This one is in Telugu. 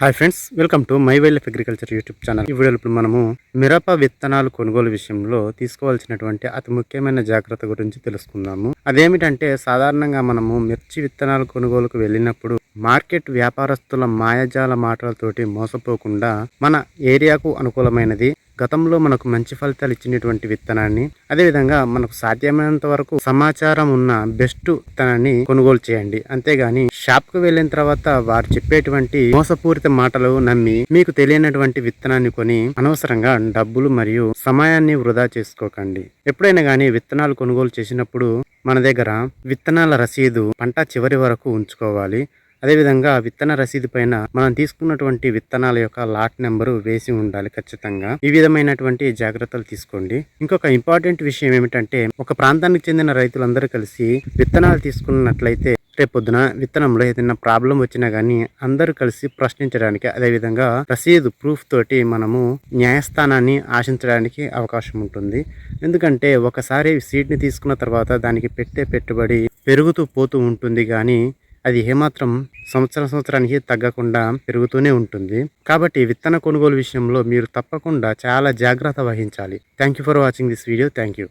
Hi friends, welcome to my wild life agriculture YouTube channel. ఈ వీడియోలో ఇప్పుడు మనము మిరప విత్తనాలు కొనుగోలు విషయంలో తీసుకోవాల్సినటువంటి అతి ముఖ్యమైన జాగ్రత్త గురించి తెలుసుకుందాము. అదేమిటంటే సాధారణంగా మనము మిర్చి విత్తనాలు కొనుగోలుకు వెళ్ళినప్పుడు మార్కెట్ వ్యాపారస్తుల మాయాజాల మాటలతోటి మోసపోకుండా మన ఏరియాకు అనుకూలమైనది, గతంలో మనకు మంచి ఫలితాలు ఇచ్చినటువంటి విత్తనాన్ని, అదేవిధంగా మనకు సాధ్యమైనంత వరకు సమాచారం ఉన్న బెస్ట్ విత్తనాన్ని కొనుగోలు చేయండి. అంతేగాని షాప్కు వెళ్ళిన తర్వాత వారు చెప్పేటువంటి మోసపూరిత మాటలు నమ్మి మీకు తెలియనటువంటి విత్తనాన్ని కొని అనవసరంగా డబ్బులు మరియు సమయాన్ని వృధా చేసుకోకండి. ఎప్పుడైనా కానీ విత్తనాలు కొనుగోలు చేసినప్పుడు మన దగ్గర విత్తనాల రసీదు పంట చివరి వరకు ఉంచుకోవాలి. అదేవిధంగా విత్తన రసీదు పైన మనం తీసుకున్నటువంటి విత్తనాల యొక్క లాట్ నెంబరు వేసి ఉండాలి ఖచ్చితంగా. ఈ విధమైనటువంటి జాగ్రత్తలు తీసుకోండి. ఇంకొక ఇంపార్టెంట్ విషయం ఏమిటంటే, ఒక ప్రాంతానికి చెందిన రైతులందరూ కలిసి విత్తనాలు తీసుకున్నట్లయితే రేపొద్దున విత్తనంలో ఏదైనా ప్రాబ్లం వచ్చినా కానీ అందరూ కలిసి ప్రశ్నించడానికి, అదేవిధంగా రసీదు ప్రూఫ్ తోటి మనము న్యాయస్థానాన్ని ఆశించడానికి అవకాశం ఉంటుంది. ఎందుకంటే ఒకసారి సీడ్ని తీసుకున్న తర్వాత దానికి పెట్టే పెట్టుబడి పెరుగుతూ పోతూ ఉంటుంది, కానీ అది ఏమాత్రం సంవత్సరానికి తగ్గకుండా పెరుగుతూనే ఉంటుంది. కాబట్టి విత్తన కొనుగోలు విషయంలో మీరు తప్పకుండా చాలా జాగ్రత్త వహించాలి. Thank you for watching this video. Thank you.